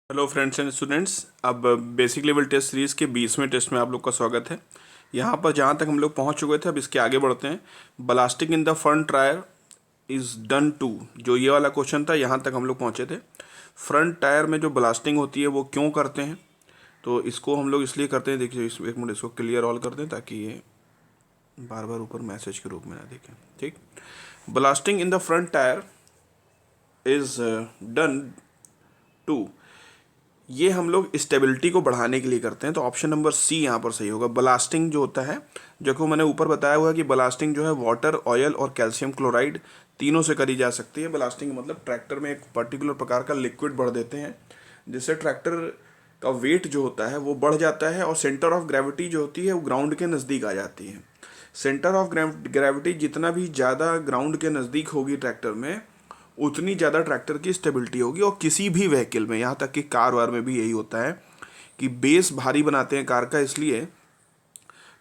Hello friends and students. अब basic level test series के 20वें test में आप लोग का स्वागत है। यहाँ पर जहाँ तक हम लोग पहुँच चुके थे, अब इसके आगे बढ़ते हैं। Blasting in the front tyre is done to, जो ये वाला क्वेश्चन था, यहाँ तक हम लोग पहुँचे थे। फ्रंट टायर में जो ब्लास्टिंग होती है वो क्यों करते हैं, तो इसको हम लोग इसलिए करते हैं। देखिए एक मिनट, इसको क्लियर ऑल कर दें ताकि ये बार बार ऊपर मैसेज के रूप में ना देखें। ठीक, blasting in the front tyre is done to, ये हम लोग स्टेबिलिटी को बढ़ाने के लिए करते हैं। तो ऑप्शन नंबर सी यहाँ पर सही होगा। ब्लास्टिंग जो होता है, जो को मैंने ऊपर बताया हुआ है कि ब्लास्टिंग जो है वाटर, ऑयल और कैल्शियम क्लोराइड तीनों से करी जा सकती है। ब्लास्टिंग मतलब ट्रैक्टर में एक पर्टिकुलर प्रकार का लिक्विड भर देते हैं, जिससे ट्रैक्टर का वेट जो होता है वो बढ़ जाता है और सेंटर ऑफ ग्रेविटी जो होती है वो ग्राउंड के नज़दीक आ जाती है। सेंटर ऑफ ग्रेविटी जितना भी ज़्यादा ग्राउंड के नज़दीक होगी ट्रैक्टर में, उतनी ज़्यादा ट्रैक्टर की स्टेबिलिटी होगी। और किसी भी व्हीकल में, यहाँ तक कि कार वार में भी यही होता है कि बेस भारी बनाते हैं कार का, इसलिए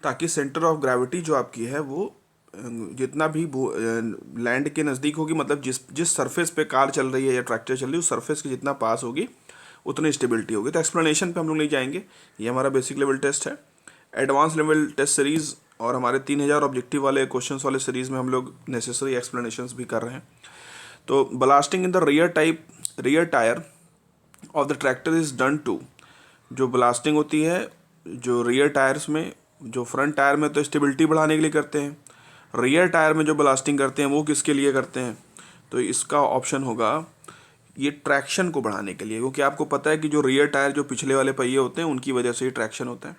ताकि सेंटर ऑफ ग्रेविटी जो आपकी है वो जितना भी लैंड के नज़दीक होगी, मतलब जिस जिस सरफेस पे कार चल रही है या ट्रैक्टर चल रही है, उस सरफेस के जितना पास होगी उतनी स्टेबिलिटी होगी। तो एक्सप्लेनेशन पे हम लोग नहीं जाएंगे, ये हमारा बेसिक लेवल टेस्ट है। एडवांस लेवल टेस्ट सीरीज़ और हमारे 3000 ऑब्जेक्टिव वाले क्वेश्चंस वाले सीरीज़ में हम लोग नेसेसरी एक्सप्लेनेशंस भी कर रहे हैं। तो blasting in the rear tyre of the tractor is done to, जो ब्लास्टिंग होती है जो रियर टायर्स में, जो फ्रंट टायर में तो स्टेबिलिटी बढ़ाने के लिए करते हैं, रियर टायर में जो ब्लास्टिंग करते हैं वो किसके लिए करते हैं, तो इसका ऑप्शन होगा ये ट्रैक्शन को बढ़ाने के लिए। क्योंकि आपको पता है कि जो रियर टायर, जो पिछले वाले पहिए होते हैं, उनकी वजह से ही ट्रैक्शन होता है।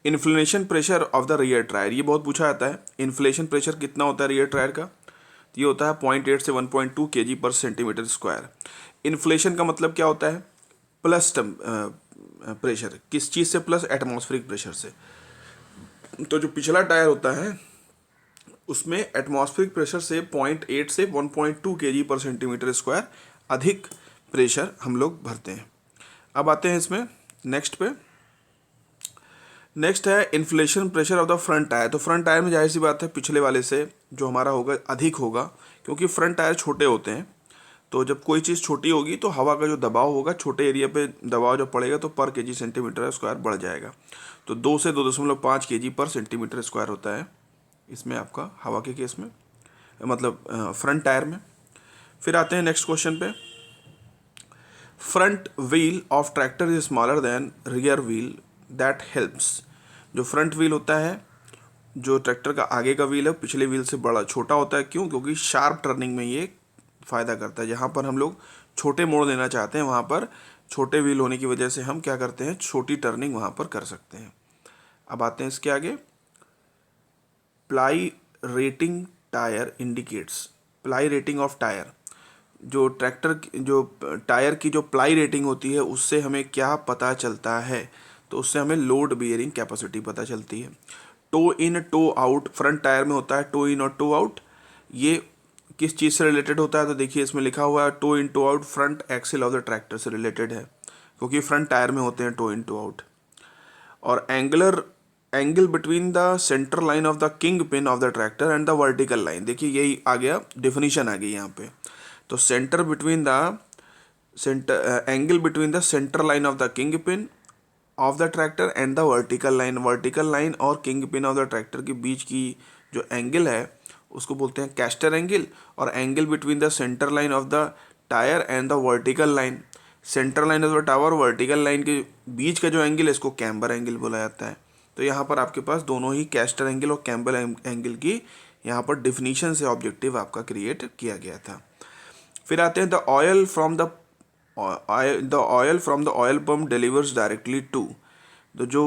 Inflation pressure of the rear tyre, ये बहुत पूछा जाता है। इन्फ्लेशन प्रेशर कितना होता है रियर टायर का, ये होता है 0.8 से 1.2 kg पर सेंटीमीटर स्क्वायर। इन्फ्लेशन का मतलब क्या होता है, प्लस प्रेशर, किस चीज़ से प्लस, एटमॉस्फेरिक प्रेशर से। तो जो पिछला टायर होता है उसमें एटमॉस्फेरिक प्रेशर से 0.8 से 1.2 kg पर सेंटीमीटर स्क्वायर अधिक प्रेशर हम लोग भरते हैं। अब आते हैं इसमें नेक्स्ट पे। नेक्स्ट है inflation pressure of the front tyre. तो फ्रंट टायर में जाहिर सी बात है पिछले वाले से जो हमारा होगा अधिक होगा, क्योंकि फ्रंट टायर छोटे होते हैं। तो जब कोई चीज़ छोटी होगी तो हवा का जो दबाव होगा, छोटे एरिया पे दबाव जब पड़ेगा तो पर केजी सेंटीमीटर स्क्वायर बढ़ जाएगा। तो 2 से 2.5 kg पर सेंटीमीटर स्क्वायर होता है इसमें आपका हवा के केस में, मतलब फ्रंट टायर में। फिर आते हैं नेक्स्ट क्वेश्चन पे। Front wheel of tractor is smaller than rear wheel that helps. जो फ्रंट व्हील होता है, जो ट्रैक्टर का आगे का व्हील है, पिछले व्हील से बड़ा छोटा होता है। क्यों? क्योंकि शार्प टर्निंग में ये फ़ायदा करता है। जहाँ पर हम लोग छोटे मोड़ देना चाहते हैं, वहाँ पर छोटे व्हील होने की वजह से हम क्या करते हैं, छोटी टर्निंग वहाँ पर कर सकते हैं। अब आते हैं इसके आगे। Ply rating tyre indicates, ply rating of tyre, जो ट्रैक्टर जो टायर की जो प्लाई रेटिंग होती है उससे हमें क्या पता चलता है, तो उससे हमें लोड बियरिंग कैपेसिटी पता चलती है। Toe in toe out, front tyre में होता है टो इन और टो आउट। ये किस चीज़ से रिलेटेड होता है, तो देखिए इसमें लिखा हुआ है toe in toe out front axle of the tractor से रिलेटेड है, क्योंकि फ्रंट टायर में होते हैं टो इन टो आउट। और angle between the centre line of the king pin of the tractor and the vertical line, देखिए यही आ गया, डिफिनीशन आ गई यहाँ पे। तो centre between the angle between the centre line of the king pin of the tractor and the vertical line और king pin of the tractor के बीच की जो एंगल है उसको बोलते हैं कैस्टर एंगल। और angle between the centre line of the tyre and the vertical line, centre line of the tower vertical line के बीच का जो एंगल है इसको कैम्बर एंगल बोला जाता है। तो यहाँ पर आपके पास दोनों ही कैस्टर एंगल और कैम्बर एंगल की यहाँ पर डिफिनीशन से ऑब्जेक्टिव आपका क्रिएट किया गया था। फिर आते हैं the oil from the oil pump delivers directly to. तो जो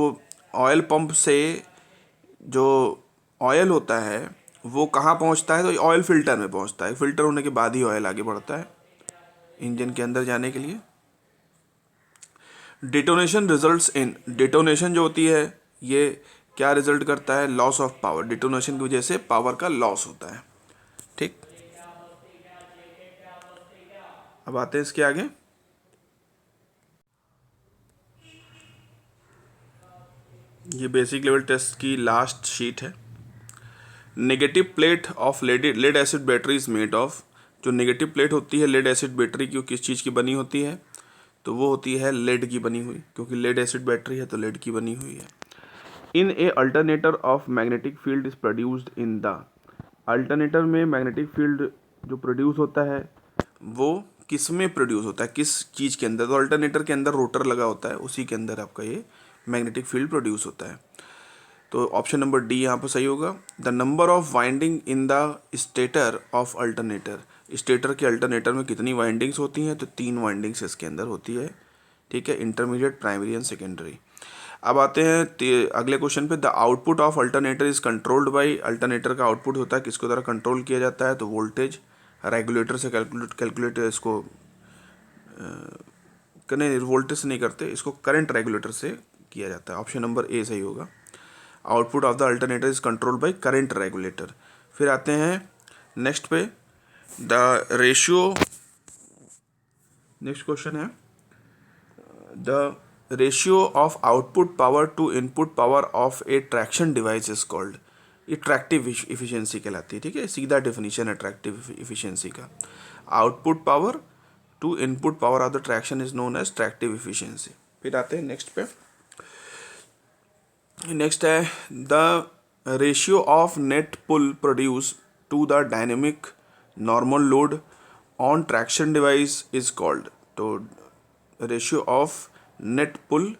ऑयल पंप से जो ऑयल होता है वो कहाँ पहुँचता है, तो ऑयल फिल्टर में पहुँचता है। फिल्टर होने के बाद ही ऑयल आगे बढ़ता है इंजन के अंदर जाने के लिए। डिटोनेशन रिजल्ट्स इन, डिटोनेशन जो होती है ये क्या रिजल्ट करता है, लॉस ऑफ पावर। डिटोनेशन की वजह से पावर का लॉस होता है। ठीक, अब आते हैं इसके आगे। ये बेसिक लेवल टेस्ट की लास्ट शीट है। Negative plate of lead acid battery is made of. जो नेगेटिव प्लेट होती है लेड एसिड बैटरी की, वो किस चीज़ की बनी होती है, तो वो होती है लेड की बनी हुई, क्योंकि लेड एसिड बैटरी है तो लेड की बनी हुई है। In a alternator of magnetic field is produced in the, alternator में मैग्नेटिक फील्ड जो प्रोड्यूस होता है वो किस में प्रोड्यूस होता है, किस चीज़ के अंदर? तो अल्टरनेटर के अंदर रोटर लगा होता है, उसी के अंदर आपका ये मैग्नेटिक फील्ड प्रोड्यूस होता है। तो ऑप्शन नंबर डी यहाँ पर सही होगा। The number of winding in the stator of alternator, stator के अल्टरनेटर में कितनी वाइंडिंग्स होती हैं? तो 3 वाइंडिंग्स इसके अंदर होती है, ठीक है, इंटरमीडिएट, प्राइमरी एंड सेकेंडरी। अब आते हैं अगले क्वेश्चन पे। The output of alternator is controlled by, alternator का आउटपुट होता है किसके द्वारा कंट्रोल किया जाता है? तो वोल्टेज रेगुलेटर से कैलकुलेट इसको नहीं, वोल्टेज से नहीं करते इसको, करंट रेगुलेटर से किया जाता है। ऑप्शन नंबर ए सही होगा। Output of the alternator is controlled by current regulator. फिर आते हैं नेक्स्ट पे, द रेशियो, नेक्स्ट क्वेश्चन है the ratio of output power to input power of a traction device is called, ये tractive efficiency कहलाती है, ठीक है, सीधा डेफिनेशन है ट्रैक्टिव इफिशियंसी का। Output power to input power of the traction is known as tractive efficiency. फिर आते हैं नेक्स्ट पे, नेक्स्ट है the ratio of net pull produce to the dynamic normal load on traction device is called. तो ratio of net pull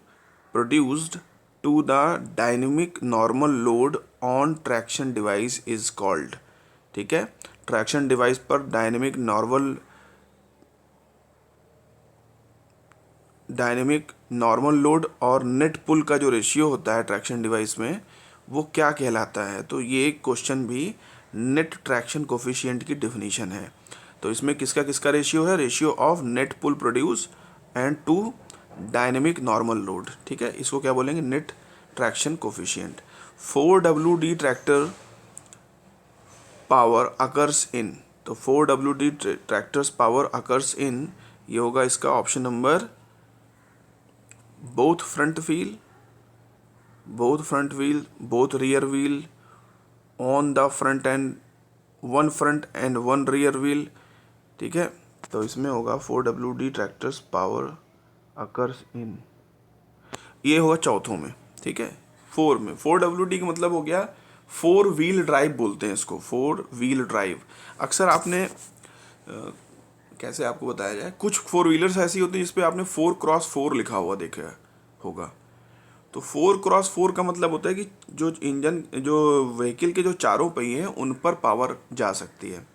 produced to the dynamic normal load on traction device is called, ठीक है। Traction device पर dynamic normal load और net pull का जो ratio होता है traction device में, वो क्या कहलाता है? तो ये क्वेश्चन भी नेट ट्रैक्शन कोफिशिएंट की डेफिनेशन है। तो इसमें किसका किसका रेशियो है? Ratio of net pull produce and to dynamic normal load, ठीक है, इसको क्या बोलेंगे? Net traction coefficient. 4WD tractor power occurs in, तो 4WD tractors power occurs in, ये होगा इसका option number both front wheel, both rear wheel, on the front and one rear wheel, ठीक है। तो इसमें होगा 4WD tractors power occurs in, ये होगा चौथों में, ठीक है। 4 में 4WD का मतलब हो गया 4 व्हील ड्राइव बोलते हैं इसको, 4 व्हील ड्राइव। अक्सर आपने कैसे आपको बताया जाए, कुछ 4 व्हीलर्स ऐसी होती है जिसपे आपने 4x4 लिखा हुआ देखा होगा। तो 4x4 का मतलब होता है कि जो इंजन, जो व्हीकल के जो चारों पहिए हैं उन पर पावर जा सकती है।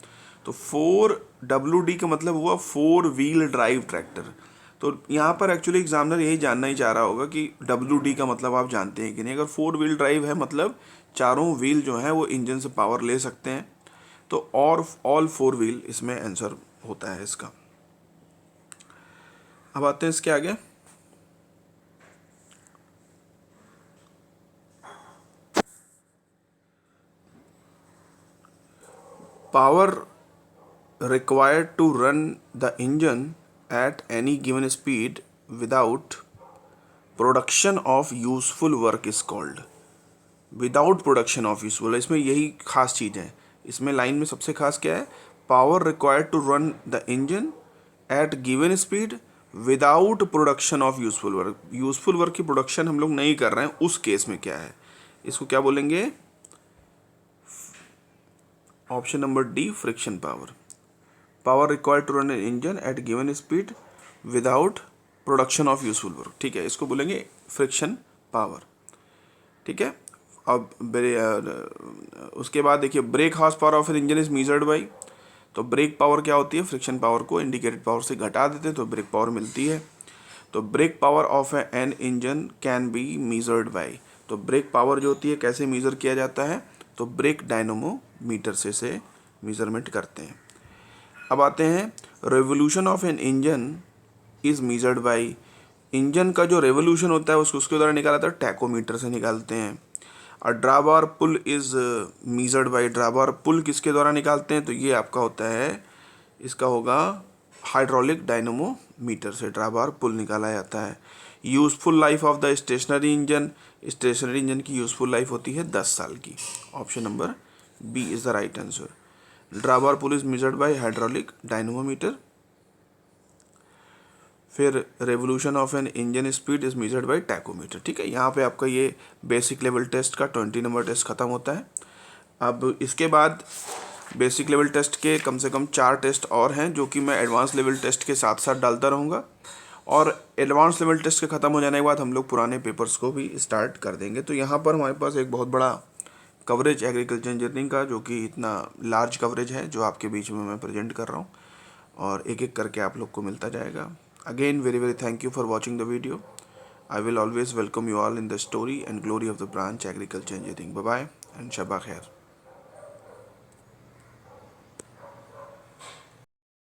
तो 4WD का मतलब हुआ 4 व्हील ड्राइव ट्रैक्टर। तो यहाँ पर एक्चुअली एग्जामिनर यही जानना ही चाह रहा होगा कि WD का मतलब आप जानते हैं कि नहीं। अगर 4 व्हील ड्राइव है मतलब चारों व्हील जो हैं वो इंजन से पावर ले सकते हैं, तो और ऑल 4 व्हील इसमें आंसर होता है इसका। अब आते हैं इसके आगे, power required to run the engine at any given speed without production of useful work is called। Without production of useful, इसमें यही खास चीज़ है। इसमें लाइन में सबसे खास क्या है? Power required to run the engine at given speed without production of useful work. Useful work की प्रोडक्शन हम लोग नहीं कर रहे हैं, उस केस में क्या है? इसको क्या बोलेंगे? Option number D, friction power. Power required to run an engine at given speed without production of useful work, ठीक है, इसको बोलेंगे फ्रिक्शन पावर, ठीक है। अब उसके बाद देखिए, brake horse power of an engine is measured by, तो ब्रेक पावर क्या होती है? फ्रिक्शन पावर को इंडिकेटेड पावर से घटा देते हैं तो ब्रेक पावर मिलती है। तो brake power of an engine can be measured by, तो ब्रेक पावर जो होती है कैसे मेजर किया जाता है? तो ब्रेक डायनोमोमीटर से मेजरमेंट करते हैं। अब आते हैं, revolution of an engine is measured by, engine का जो रेवोल्यूशन होता है उसके द्वारा निकाला जाता है टैकोमीटर से निकालते हैं। और ड्राबार पुल इज मेजर्ड बाई, ड्राबार पुल किसके द्वारा निकालते हैं? तो ये आपका होता है, इसका होगा हाइड्रोलिक डायनोमोमीटर से ड्राबार पुल निकाला जाता है। Useful life of the stationary engine, stationary engine की यूजफुल लाइफ होती है 10 साल की। Option number B is the right answer. Drawbar pull is measured by hydraulic dynamometer. फिर revolution of an engine speed is measured by tachometer. ठीक है, यहाँ पे आपका ये बेसिक लेवल टेस्ट का 20 नंबर टेस्ट खत्म होता है। अब इसके बाद बेसिक लेवल टेस्ट के कम से कम 4 टेस्ट और हैं जो कि मैं एडवांस लेवल टेस्ट के साथ साथ डालता रहूँगा, और एडवांस लेवल टेस्ट के ख़त्म हो जाने के बाद हम लोग पुराने पेपर्स को भी स्टार्ट कर देंगे। तो यहाँ पर हमारे पास एक बहुत बड़ा कवरेज एग्रीकल्चर इंजीनियरिंग का, जो कि इतना लार्ज कवरेज है, जो आपके बीच में मैं प्रेजेंट कर रहा हूँ, और एक एक करके आप लोग को मिलता जाएगा। Again very very thank you for watching the video. I will always welcome you all in the story and glory of the branch agriculture engineering. Bye bye and शबा खैर।